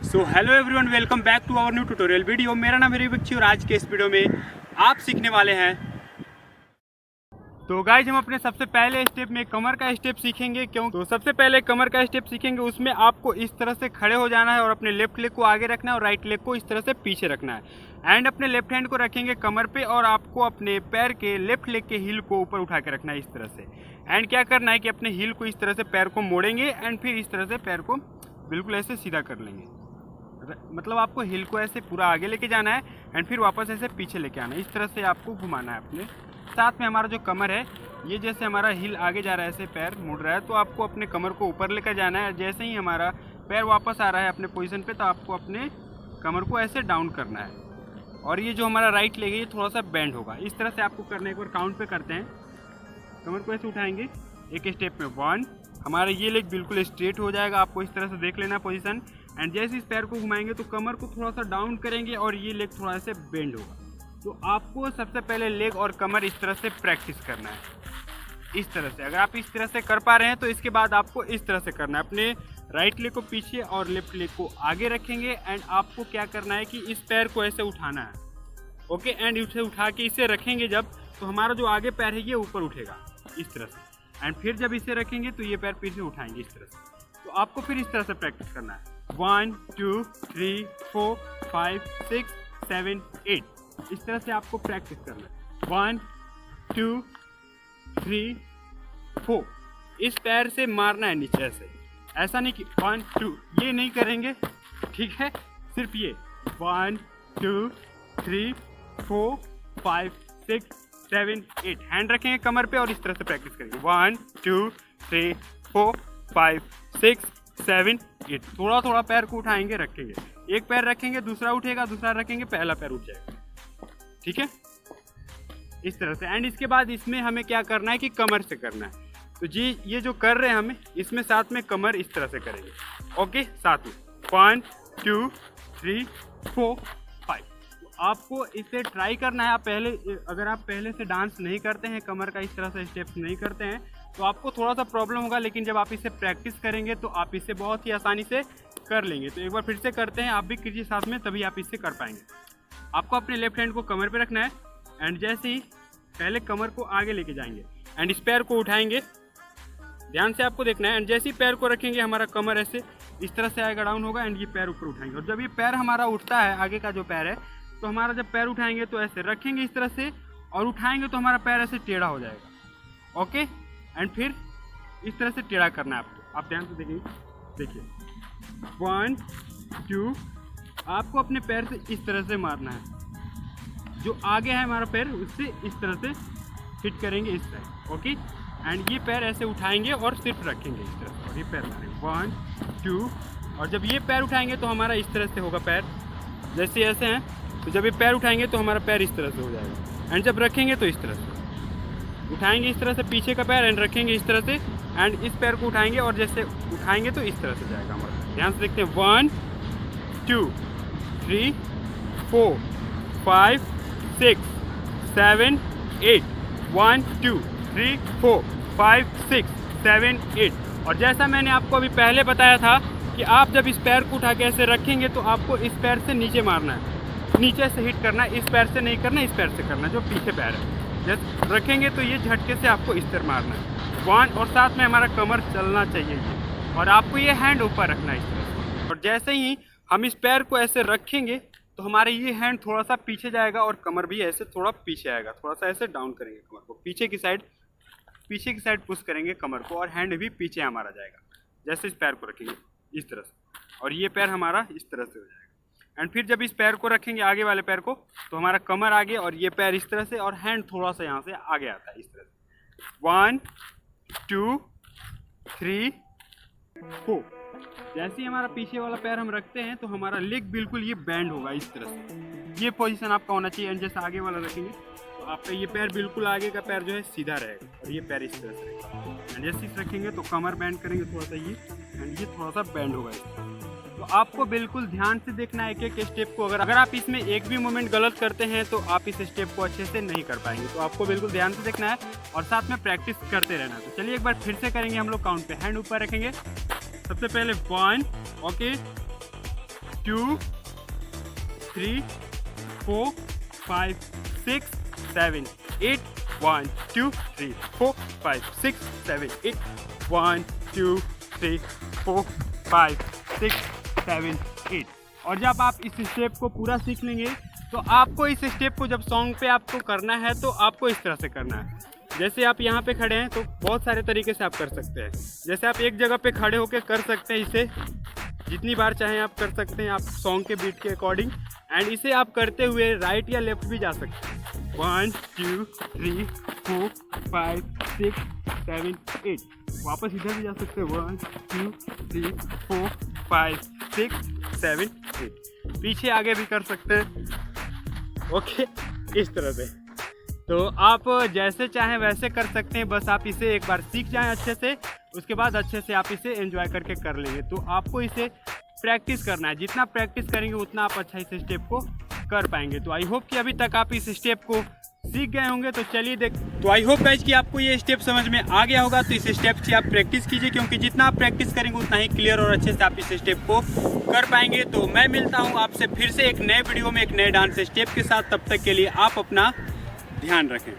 So hello everyone, welcome back to our new tutorial video. मेरा नाम है बच्ची और आज के इस वीडियो में आप सीखने वाले हैं। तो गाइज हम अपने सबसे पहले स्टेप में कमर का स्टेप सीखेंगे। क्यों? तो सबसे पहले कमर का स्टेप सीखेंगे, उसमें आपको इस तरह से खड़े हो जाना है और अपने लेफ्ट लेग को आगे रखना है और राइट लेग को इस तरह से पीछे रखना है। एंड अपने लेफ्ट हैंड को रखेंगे कमर पे और आपको अपने पैर के लेफ्ट लेग के हील को ऊपर उठा के रखना है इस तरह से। एंड क्या करना है कि अपने हील को इस तरह से पैर को मोड़ेंगे एंड फिर इस तरह से पैर को बिल्कुल ऐसे सीधा कर लेंगे। मतलब आपको हिल को ऐसे पूरा आगे लेके जाना है एंड फिर वापस ऐसे पीछे लेके आना है। इस तरह से आपको घुमाना है अपने साथ में। हमारा जो कमर है ये जैसे हमारा हिल आगे जा रहा है, ऐसे पैर मुड़ रहा है, तो आपको अपने कमर को ऊपर लेकर जाना है। जैसे ही हमारा पैर वापस आ रहा है अपने पोजीशन पे, तो आपको अपने कमर को ऐसे डाउन करना है। और ये जो हमारा राइट लेग है ये थोड़ा सा बेंड होगा। इस तरह से आपको करना है। एक बार काउंट पे करते हैं। कमर को ऐसे उठाएंगे एक स्टेप में 1, हमारा ये लेग बिल्कुल स्ट्रेट हो जाएगा। आपको इस तरह से देख लेना पोजीशन। एंड जैसे इस पैर को घुमाएंगे तो कमर को थोड़ा सा डाउन करेंगे और ये लेग थोड़ा से बेंड होगा। तो आपको सबसे पहले लेग और कमर इस तरह से प्रैक्टिस करना है। इस तरह से अगर आप इस तरह से कर पा रहे हैं तो इसके बाद आपको इस तरह से करना है। अपने राइट लेग को पीछे और लेफ्ट लेग को आगे रखेंगे एंड आपको क्या करना है कि इस पैर को ऐसे उठाना है। ओके, एंड इसे उठा के इसे रखेंगे जब, तो हमारा जो आगे पैर है ये ऊपर उठेगा इस तरह से। एंड फिर जब इसे रखेंगे तो ये पैर पीछे उठाएंगे इस तरह से। तो आपको फिर इस तरह से प्रैक्टिस करना है। 1 2 3 4 5 6 7 8 इस तरह से आपको प्रैक्टिस करना है। 1 2 3 4 इस पैर से मारना है नीचे ऐसे। ऐसा नहीं कि 1 2 ये नहीं करेंगे, ठीक है? सिर्फ ये 1 2 3 4 5 6 7 8 हैंड रखेंगे कमर पे और इस तरह से प्रैक्टिस करेंगे। 1 2 3 4 5 6 7 8 थोड़ा थोड़ा पैर को उठाएंगे, रखेंगे। एक पैर रखेंगे, दूसरा उठेगा, दूसरा रखेंगे, पहला पैर उठ जाएगा। ठीक है, इस तरह से। एंड इसके बाद इसमें हमें क्या करना है कि कमर से करना है। तो जी ये जो कर रहे हैं हमें, इसमें साथ में कमर इस तरह से करेंगे। ओके, साथ में 1 2 3 4 5 तो आपको इसे ट्राई करना है। आप पहले, अगर आप पहले से डांस नहीं करते हैं, कमर का इस तरह से स्टेप्स नहीं करते हैं, तो आपको थोड़ा सा प्रॉब्लम होगा। लेकिन जब आप इसे प्रैक्टिस करेंगे तो आप इसे बहुत ही आसानी से कर लेंगे। तो एक बार फिर से करते हैं, आप भी कीजिए साथ में, तभी आप इसे कर पाएंगे। आपको अपने लेफ्ट हैंड को कमर पे रखना है एंड जैसे ही पहले कमर को आगे लेके जाएंगे एंड इस पैर को उठाएंगे, ध्यान से आपको देखना है। एंड जैसे ही पैर को रखेंगे हमारा कमर ऐसे इस तरह से आएगा, डाउन होगा एंड ये पैर ऊपर उठाएंगे। और जब ये पैर हमारा उठता है, आगे का जो पैर है, तो हमारा जब पैर उठाएंगे तो ऐसे रखेंगे इस तरह से और उठाएंगे तो हमारा पैर ऐसे टेढ़ा हो जाएगा। ओके, एंड फिर इस तरह से टेढ़ा करना है आपको। आप ध्यान से देखिए 1 2 आपको अपने पैर से इस तरह से मारना है। जो आगे है हमारा पैर उससे इस तरह से हिट करेंगे इस साइड। ओके, एंड ये पैर ऐसे उठाएंगे और सिर्फ रखेंगे इस तरह से और ये पैर मारेंगे 1 2 और जब ये पैर उठाएंगे तो हमारा इस तरह से होगा पैर, जैसे ऐसे हैं। तो जब ये पैर उठाएंगे तो हमारा पैर इस तरह से हो जाएगा। एंड जब रखेंगे तो इस तरह से उठाएंगे इस तरह से पीछे का पैर एंड रखेंगे इस तरह से। एंड इस पैर को उठाएंगे और जैसे उठाएंगे तो इस तरह से जाएगा हमारा। ध्यान से देखते हैं 1 2 3 4 5 6 7 8 1 2 3 4 5 6 7 8 और जैसा मैंने आपको अभी पहले बताया था कि आप जब इस पैर को उठा के ऐसे रखेंगे तो आपको इस पैर से नीचे मारना है, नीचे से हिट करना है। इस पैर से नहीं करना, इस पैर से करना जो पीछे पैर है। जब रखेंगे तो ये झटके से आपको इस तरह मारना है 1 और साथ में हमारा कमर चलना चाहिए ये, और आपको ये हैंड ऊपर रखना है इस तरह से। और जैसे ही हम इस पैर को ऐसे रखेंगे तो हमारे ये हैंड थोड़ा सा पीछे जाएगा और कमर भी ऐसे थोड़ा पीछे आएगा। थोड़ा सा ऐसे डाउन करेंगे कमर को, पीछे की साइड पुश करेंगे कमर को और हैंड भी पीछे हमारा जाएगा। जैसे इस पैर को रखेंगे इस तरह से और ये पैर हमारा इस तरह से हो जाएगा। एंड फिर जब इस पैर को रखेंगे आगे वाले पैर को, तो हमारा कमर आगे और ये पैर इस तरह से और हैंड थोड़ा सा यहाँ से आगे आता है इस तरह से 1 2 3 4 जैसे ही हमारा पीछे वाला पैर हम रखते हैं तो हमारा लेग बिल्कुल ये बैंड होगा इस तरह से। ये पोजीशन आपका होना चाहिए। एंड जैसे आगे वाला रखेंगे तो आपका ये पैर बिल्कुल आगे का पैर जो है सीधा रहेगा और ये पैर इस तरह से रहेगा। एंड जैसे इस रखेंगे तो कमर बैंड करेंगे थोड़ा सा ये, एंड ये थोड़ा सा बैंड होगा इस तरह। तो आपको बिल्कुल ध्यान से देखना है एक स्टेप को। अगर आप इसमें एक भी मोमेंट गलत करते हैं तो आप इस स्टेप को अच्छे से नहीं कर पाएंगे। तो आपको बिल्कुल ध्यान से देखना है और साथ में प्रैक्टिस करते रहना है। तो चलिए एक बार फिर से करेंगे हम लोग। काउंट पे हैंड ऊपर रखेंगे। सबसे पहले 1 ओके 2 3 4 5 6 7 8 1 2 3 4 5 6 7 8 1 2 3 4 5 6 7 8। और जब आप इस स्टेप को पूरा सीख लेंगे तो आपको इस स्टेप को जब सॉन्ग पे आपको करना है तो आपको इस तरह से करना है। जैसे आप यहाँ पे खड़े हैं तो बहुत सारे तरीके से आप कर सकते हैं। जैसे आप एक जगह पे खड़े होकर कर सकते हैं, इसे जितनी बार चाहें आप कर सकते हैं आप सॉन्ग के बीट के अकॉर्डिंग। एंड इसे आप करते हुए राइट या लेफ्ट भी जा सकते हैं। 1 2 3 4 5 6 7 8। वापस इधर भी जा सकते हैं। 1 2 3 4 5 6 7 8। पीछे आगे भी कर सकते हैं। ओके, इस तरह से। तो आप जैसे चाहें वैसे कर सकते हैं, बस आप इसे एक बार सीख जाएं अच्छे से, उसके बाद अच्छे से आप इसे एंजॉय करके कर लेंगे। तो आपको इसे प्रैक्टिस करना है, जितना प्रैक्टिस करेंगे उतना आप अच्छा इस स्टेप को कर पाएंगे। तो आई होप कि अभी तक आप इस स्टेप को सीख गए होंगे। तो चलिए तो आई होप गाइज कि आपको ये स्टेप समझ में आ गया होगा। तो इस स्टेप की आप प्रैक्टिस कीजिए, क्योंकि जितना आप प्रैक्टिस करेंगे उतना ही क्लियर और अच्छे से आप इस स्टेप को कर पाएंगे। तो मैं मिलता हूँ आपसे फिर से एक नए वीडियो में एक नए डांस स्टेप के साथ। तब तक के लिए आप अपना ध्यान रखें।